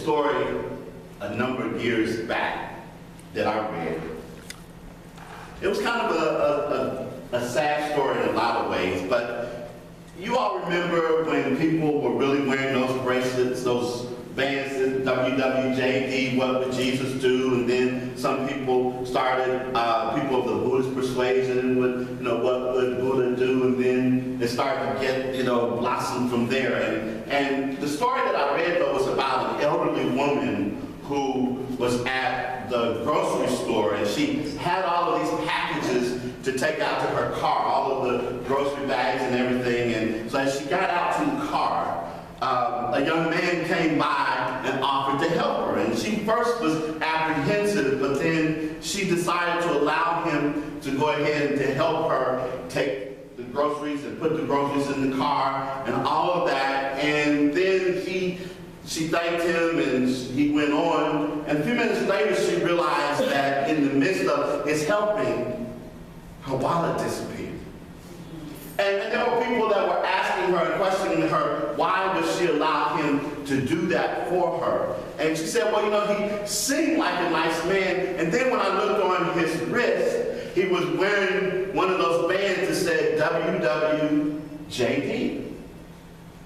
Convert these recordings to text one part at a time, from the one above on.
story a number of years back that I read. It was kind of a sad story in a lot of ways, but you all remember when people were really wearing those bracelets, those bands, WWJD, what would Jesus do? And then some people started, people of the Buddhist persuasion would, what would Buddha do? And then it started to get, blossom from there. And the story that I read, though, was about an elderly woman who was at the grocery store, and she had all of these packages to take out to her car, all of the grocery bags and everything. And so as she got out to the car, a young man came by and offered to help her. And she first was apprehensive, but then she decided to allow him to go ahead and to help her take the groceries and put the groceries in the car and all of that. And then she thanked him and he went on. And a few minutes later, she realized that in the midst of his helping, her wallet disappeared. And there were people that were asking her and questioning her, why would she allow him to do that for her? And she said, well, he seemed like a nice man. And then when I looked on his wrist, he was wearing one of those bands that said WWJD.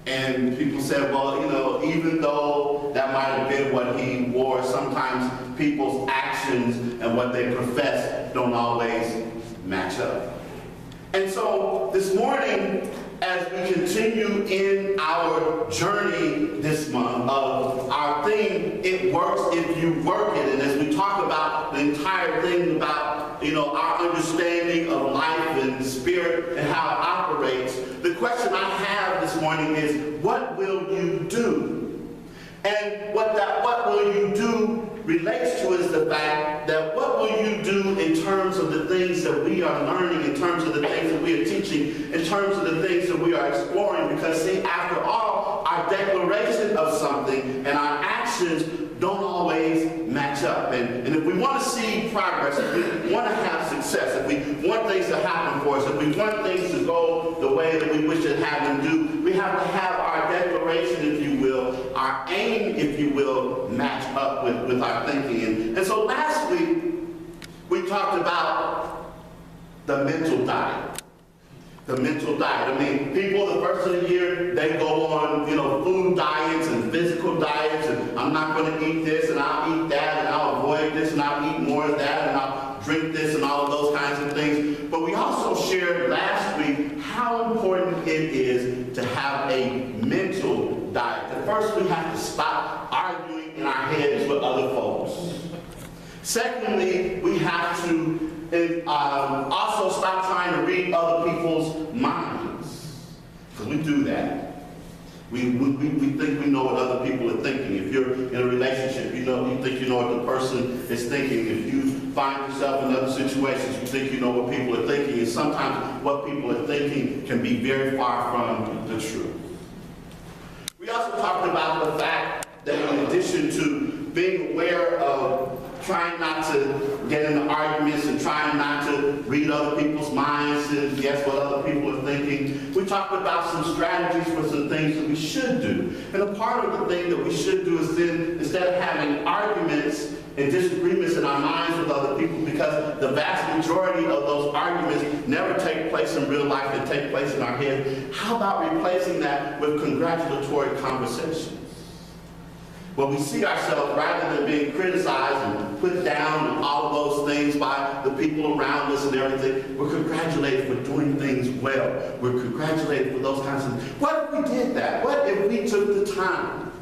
And people said, well, even though that might have been what he wore, sometimes people's actions and what they profess don't always match up. And so this morning, as we continue in our journey this month of our theme, it works if you work it. And as we talk about the entire thing about, our understanding of life and spirit and how it operates, the question I have this morning is, what will you do? And what will you do relates to is the fact that what will you do in terms of the things that we are learning, in terms of the things that we are teaching, in terms of the things that we are exploring. Because see, after all, our declaration of something and our actions don't always match up. And if we want to see progress, if we want to have success, if we want things to happen for us, if we want things to go the way that we wish it had them do, we have to have our declaration, if you will, our aim, if you will, match up with our thinking. And so last week, we talked about the mental diet. The mental diet. I mean, people the first of the year, they go on, food diets and physical diets, and I'm not going to eat this, and I'll eat that, and I'll avoid this, and I'll eat more of that, and I'll drink this, and all of those kinds of things. But we also shared last week how important it is to have a mental diet. That first, we have to stop arguing in our heads with other folks. Secondly, we have to also stop trying to read other people's minds, because we do that. We think we know what other people are thinking. If you're in a relationship, you think you know what the person is thinking. If you find yourself in other situations, you think you know what people are thinking. And sometimes what people are thinking can be very far from the truth. We also talked about the fact that in addition to being aware of trying not to get into arguments and trying not to read other people's minds and guess what other people are thinking, we talked about some strategies for some things that we should do. And a part of the thing that we should do is then, instead of having arguments and disagreements in our minds with other people, because the vast majority of those arguments never take place in real life, they take place in our head, how about replacing that with congratulatory conversations? Where we see ourselves, rather than being criticized and put down and all of those things by the people around us and everything, we're congratulated for doing things well. We're congratulated for those kinds of things. What if we did that? What if we took the time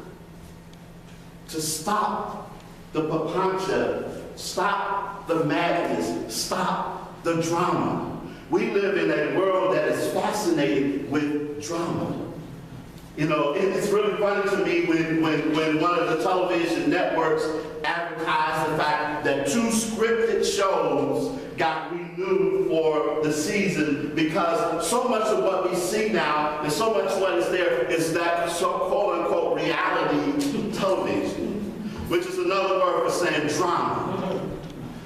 to stop the papancha, stop the madness, stop the drama? We live in a world that is fascinated with drama. It's really funny to me when one of the television networks advertised the fact that 2 scripted shows got renewed for the season, because so much of what we see now and so much what is there is that so-called unquote reality television, which is another word for saying drama.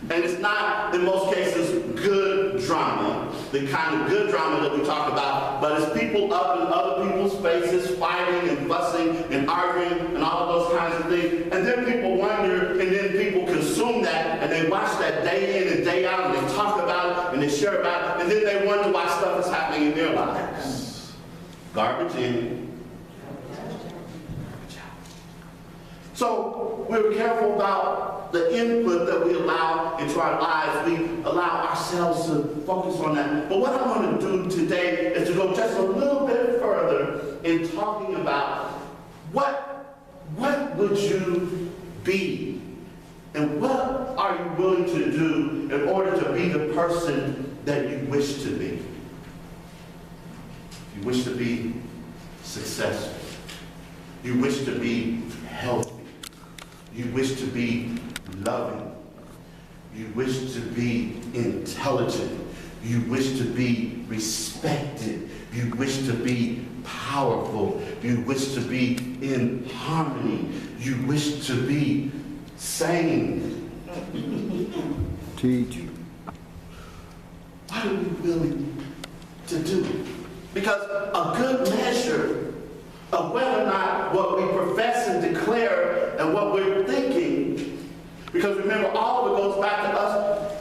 And it's not, in most cases, good drama, the kind of good drama that we talk about, but it's people up in other people's faces, fighting and fussing and arguing and all of those kinds of things. And then then people wonder, and then people consume that, and they watch that day in and day out, and they talk about it, and they share about it, and then they wonder why stuff is happening in their lives. Garbage in, garbage out. So we're careful about the input that we allow into our lives. We allow ourselves to focus on that. But what I want to do today is to go just a little bit further in talking about what would you be? And what are you willing to do in order to be the person that you wish to be? You wish to be successful. You wish to be healthy. You wish to be loving. You wish to be intelligent. You wish to be respected. You wish to be powerful. You wish to be in harmony. You wish to be sane. Teach. What are we willing to do? Because a good measure of whether or not what we profess and declare and what we're thinking, because remember, all of it goes back to us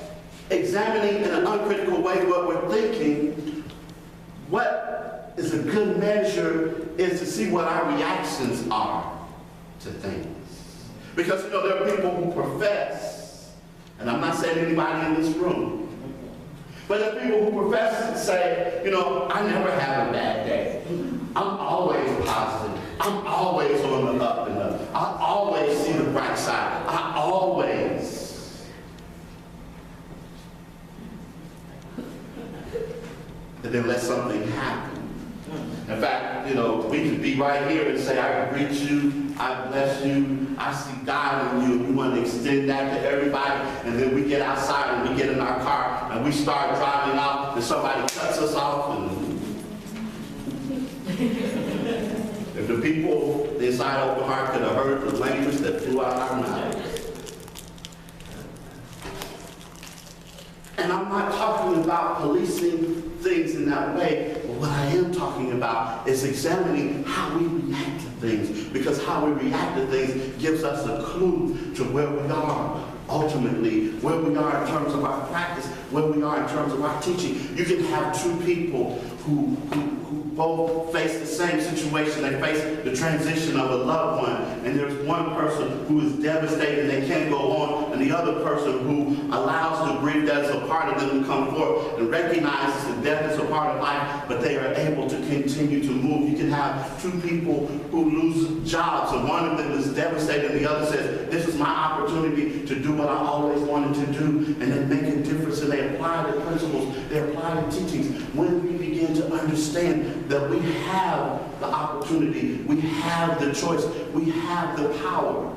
examining in an uncritical way what we're thinking. What is a good measure is to see what our reactions are to things. Because, there are people who profess, and I'm not saying anybody in this room, but there are people who profess and say, I never have a bad day. I'm always positive. I'm always on the up and up. I always see the bright side. I always. And then let something happen. In fact, we could be right here and say, I greet you, I bless you, I see God in you, and we want to extend that to everybody, and then we get outside and we get in our car and we start driving out and somebody cuts us off. And if the people inside Open Heart could have heard the language that flew out our mouths. And I'm not talking about policing things in that way, but what I am talking about is examining how we react to things, because how we react to things gives us a clue to where we are ultimately, where we are in terms of our practice, where we are in terms of our teaching. You can have two people who both face the same situation. They face the transition of a loved one, and there's one person who is devastated and they can't go on, and the other person who allows the grief that is a part of them to come forth and recognizes that death is a part of life, but they are able to continue to move. You can have two people who lose jobs, and one of them is devastated and the other says, this is my opportunity to do what I always wanted to do, and they make a difference, and they apply the principles, they apply the teachings. When we begin to understand that we have the opportunity, we have the choice, we have the power.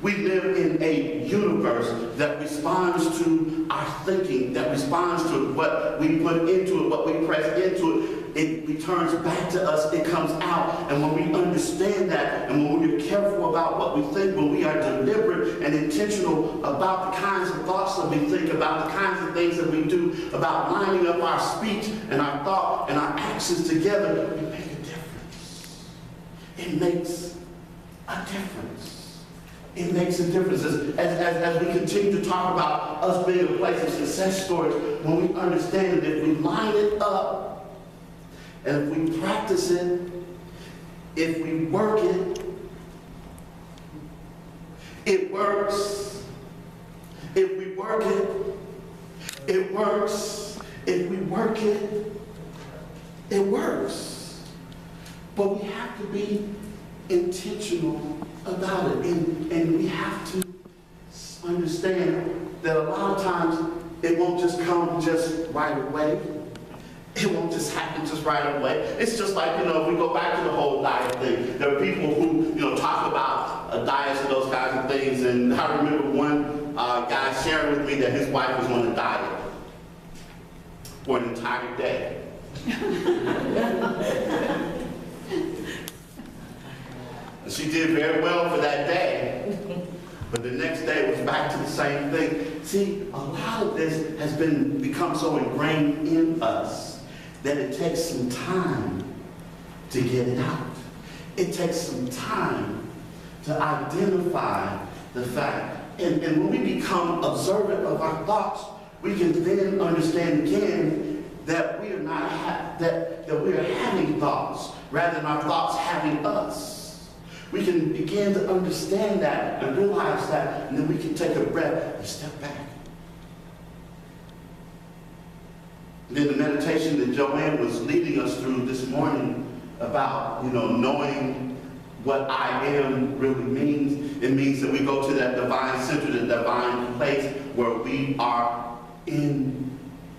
We live in a universe that responds to our thinking, that responds to what we put into it, what we press into it. It returns back to us, it comes out. And when we understand that, and when we're careful about what we think, when we are deliberate and intentional about the kinds of thoughts that we think, about the kinds of things that we do, about lining up our speech and our thought and our actions together, we make a difference. It makes a difference. It makes a difference. As we continue to talk about us being a place of success stories, when we understand that if we line it up, and if we practice it, if we work it, it works. If we work it, it works. If we work it, it works. But we have to be intentional about it. And we have to understand that a lot of times it won't just come just right away. It won't just happen just right away. It's just like, if we go back to the whole diet thing. There are people who, talk about diets and those kinds of things. And I remember one guy sharing with me that his wife was on a diet for an entire day. And she did very well for that day. But the next day it was back to the same thing. See, a lot of this has become so ingrained in us that it takes some time to get it out. It takes some time to identify the fact. And when we become observant of our thoughts, we can then understand again that we are not that we are having thoughts rather than our thoughts having us. We can begin to understand that and realize that, and then we can take a breath and step back. And then the meditation that Joanne was leading us through this morning about, knowing what I am really means. It means that we go to that divine center, the divine place where we are in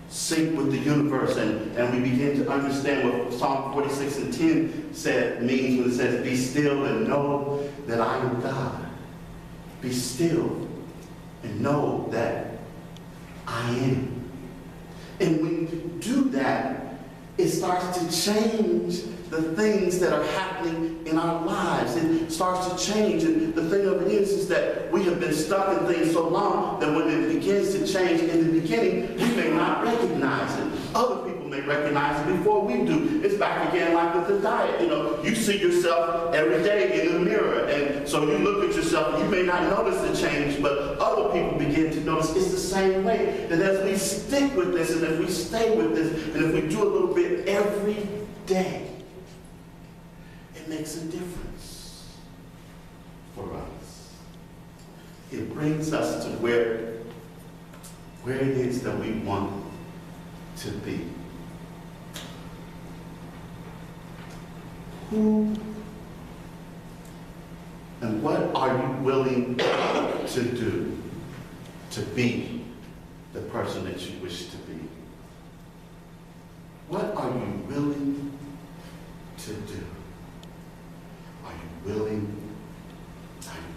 sync with the universe, and we begin to understand what Psalm 46:10 means when it says, "Be still and know that I am God." Be still and know that I am. And when you do that, it starts to change the things that are happening in our lives. It starts to change. And the thing of it is that we have been stuck in things so long that when it begins to change in the beginning, we may not recognize it. Other people may recognize it before we do. It's back again like with the diet. You see yourself every day in the mirror. And so you look at yourself and you may not notice the change, but other people begin to notice. It's the same way. That as we stick with this, and if we stay with this, and if we do a little bit every day, it makes a difference for us. It brings us to where it is that we want to be. Who and what are you willing to do to be the person that you wish to be? What are you willing to do? Are you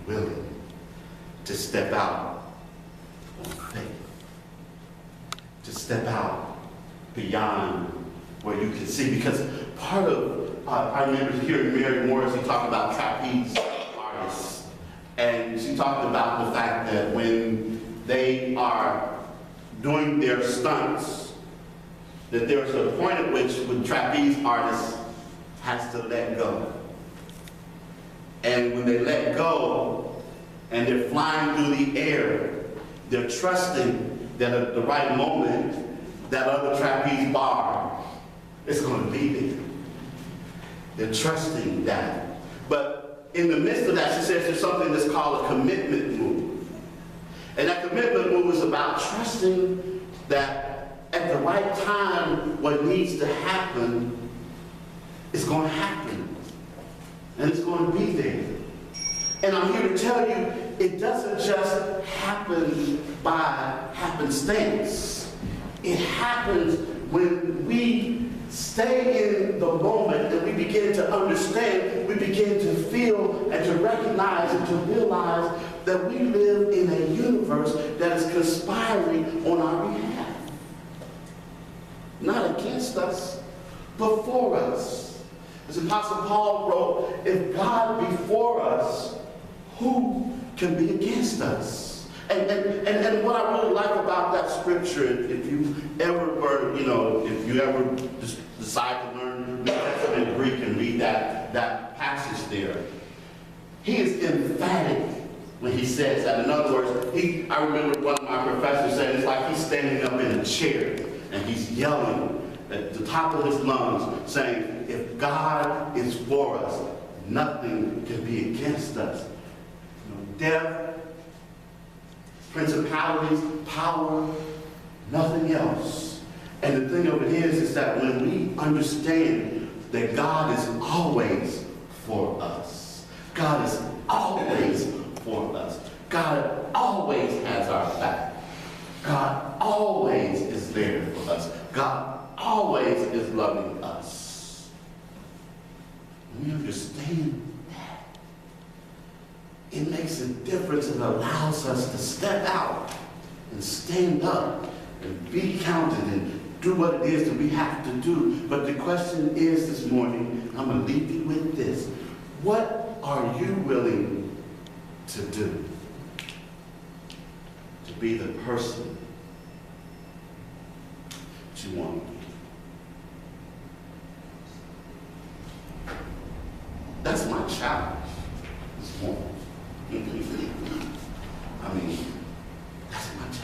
willing to step out on faith? To step out beyond where you can see? Because part of, I remember hearing Mary Morrissey talk about trapeze artists. And she talked about the fact that when they are doing their stunts, that there's a point at which the trapeze artist has to let go. And when they let go and they're flying through the air, they're trusting that at the right moment, that other trapeze bar is going to be there. They're trusting that. But in the midst of that, she says there's something that's called a commitment move. And that commitment move is about trusting that at the right time, what needs to happen is going to happen. And it's going to be there. And I'm here to tell you, it doesn't just happen by happenstance. It happens when we stay in the moment and we begin to understand, we begin to feel and to recognize and to realize that we live in a universe that is conspiring on our behalf. Not against us, but for us. As Apostle Paul wrote, if God be for us, who can be against us? And what I really like about that scripture, if you ever were, if you ever decide to learn New Testament Greek and read that passage there, he is emphatic when he says that. In other words, I remember one of my professors saying it's like he's standing up in a chair and he's yelling at the top of his lungs, saying, if God is for us, nothing can be against us. Death, principalities, power, nothing else. And the thing of it is that when we understand that God is always for us, God is always for us, God always has our back, God always is there for us, God always is loving us. When we understand that, it makes a difference and allows us to step out and stand up and be counted and do what it is that we have to do. But the question is this morning, I'm going to leave you with this. What are you willing to do to be the person that you want to be? That's my challenge this morning.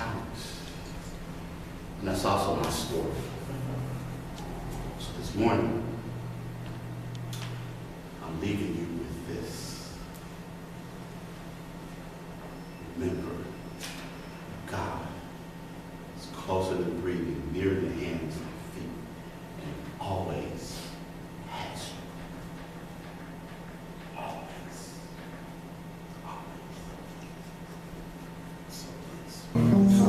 out. And that's also my story. So this morning, I'm leaving you with this. Remember, God is closer than breathing, nearer than hands and feet, and always has you. Always. Always. So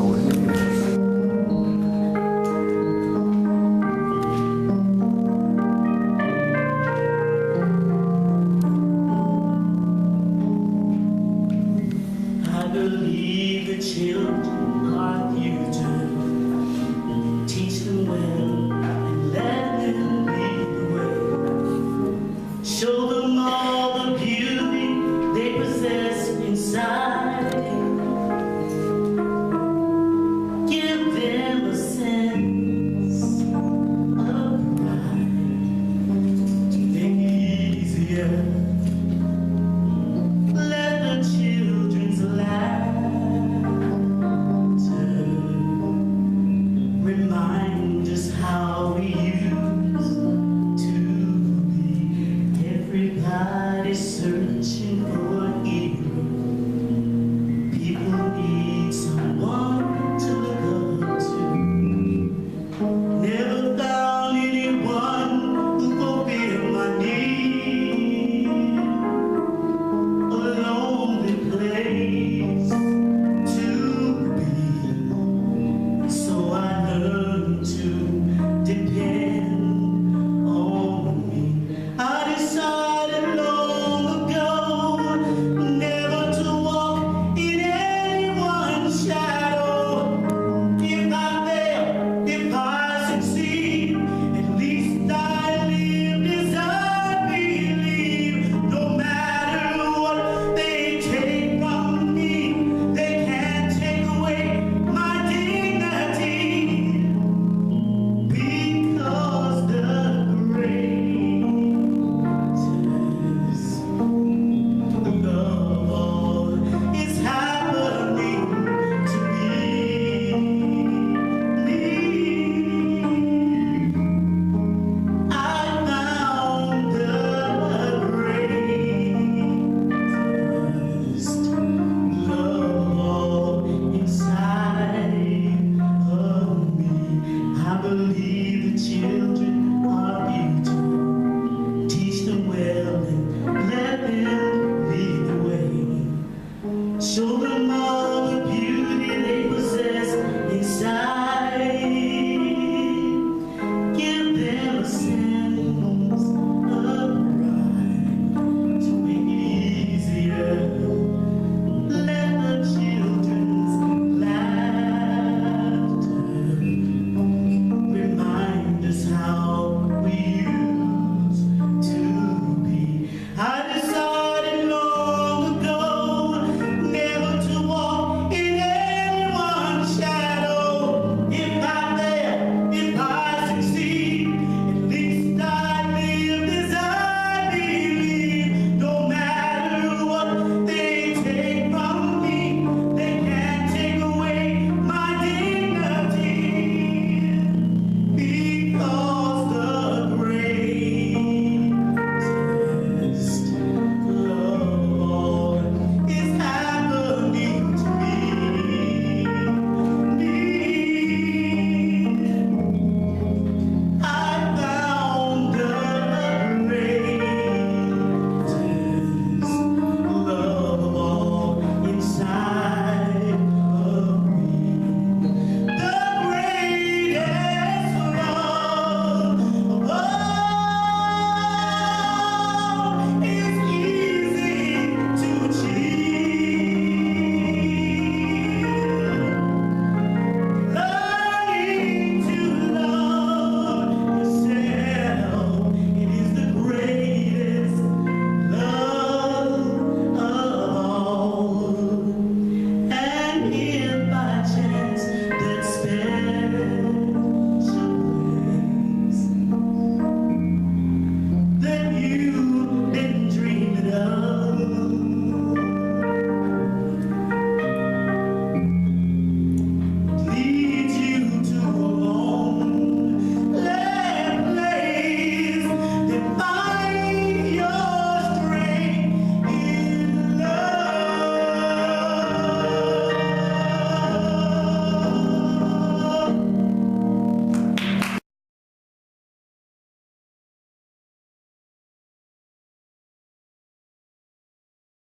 I believe the children are the future. Teach them well and let them lead the way. Show them all the beauty they possess inside. Give them a sense of pride to make it easier. Let the children's laughter remind us how we